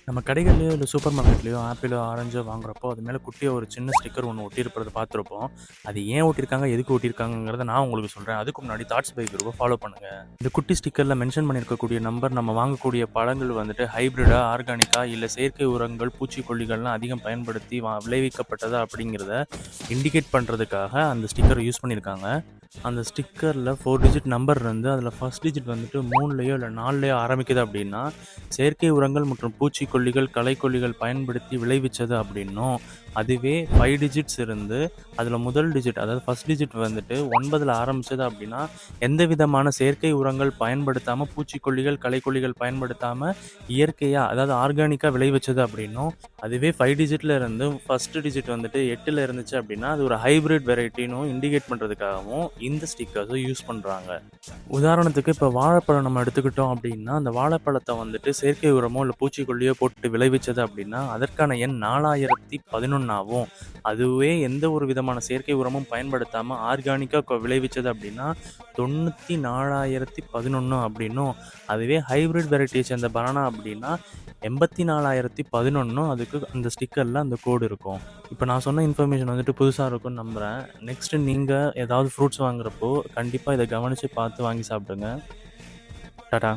நம்ம கடைகள்லயோ, இல்ல சூப்பர் மார்க்கெட்லயோ ஆப்பிளோ, ஆரஞ்சோ வாங்குறப்போ, அது மேல குட்டியா ஒரு சின்ன ஸ்டிக்கர் ஒண்ணு ஒட்டியிருப்பத பார்த்துருப்போம். அது ஏன் ஒட்டியிருக்காங்க, எதுக்கு ஒட்டியிருக்காங்கங்கிறத நான் உங்களுக்கு சொல்றேன். அதுக்கு முன்னாடி தாட்ஸ் பை குரூப்ப ஃபாலோ பண்ணுங்க. இந்த குட்டி ஸ்டிக்கர்ல மென்ஷன் பண்ணியிருக்கக்கூடிய நம்பர் நம்ம வாங்கக்கூடிய பழங்கள் வந்துட்டு ஹைபிரிடா, ஆர்கானிக்கா, இல்ல செயற்கை உரங்கள், பூச்சிக்கொல்லிகள்லாம் அதிகம் பயன்படுத்தி விளைவிக்கப்பட்டதா அப்படிங்கிறத இண்டிகேட் பண்றதுக்காக அந்த ஸ்டிக்கர யூஸ் பண்ணியிருக்காங்க. அந்த ஸ்டிக்கர்ல 4 டிஜிட் நம்பர் இருந்து, அதில ஃபர்ஸ்ட் டிஜிட் வந்துட்டு 3லயோ இல்ல 4லயோ ஆரம்பிக்குது அப்படின்னா, செயற்கை உரங்கள் மற்றும் பூச்சிக்கொல்லிகள், களைக்கொல்லிகள் பயன்படுத்தி விளைவிச்சது அப்படின்னும், அதுவே 5 டிஜிட்ஸ் இருந்து, அதில முதல் டிஜிட் அதாவது ஃபர்ஸ்ட் டிஜிட் வந்துட்டு 9ல ஆரம்பிச்சது அப்படின்னா, எந்த விதமான செயற்கை உரங்கள் பயன்படுத்தாம, பூச்சிக்கொல்லிகள், களைக்கொல்லிகள் பயன்படுத்தாம, இயற்கையா அதாவது ஆர்கானிக்கா விளைவிச்சது அப்படின்னும், அதுவே 5 டிஜிட்ல இருந்து ஃபர்ஸ்ட் டிஜிட் வந்துட்டு 8ல இருந்துச்சு அப்படின்னா, அது ஒரு ஹைபிரிட் வெரைட்டின்னும் இண்டிகேட் பண்றதுக்காகவும் இந்த ஸ்டிக்கர்ஸ யூஸ் பண்றாங்க. உதாரணத்துக்கு இப்ப வாழைப்பழம் நம்ம எடுத்துக்கிட்டோம் அப்படின்னா, அந்த வாழைப்பழத்த வந்துட்டு செயற்கை உரமோ, இல்ல பூச்சிக்கொல்லியோ போட்டு விளைவிச்சது அப்படின்னா, அதற்கான எண் 4011ஆவும், அதுவே எந்த ஒரு விதமான செயற்கை உரமும் பயன்படுத்தாம ஆர்கானிக்கா விளைவிச்சது அப்படின்னா, 94,011 அப்படின்னும், அதுவே ஹைபிரிட் வெரைட்டிய சேர்ந்த பனானா அப்படின்னா, 84,011 அதுக்கு அந்த ஸ்டிக்கர்ல அந்த கோடு இருக்கும். இப்ப நான் சொன்ன இன்ஃபர்மேஷன் வந்துட்டு புதுசா இருக்கும்னு நம்புறேன். நெக்ஸ்ட் நீங்க ஏதாவது ஃப்ரூட்ஸ் வாங்குறப்போ, கண்டிப்பா இத கவனிச்சு பார்த்து வாங்கி சாப்பிடுங்க. டாடா.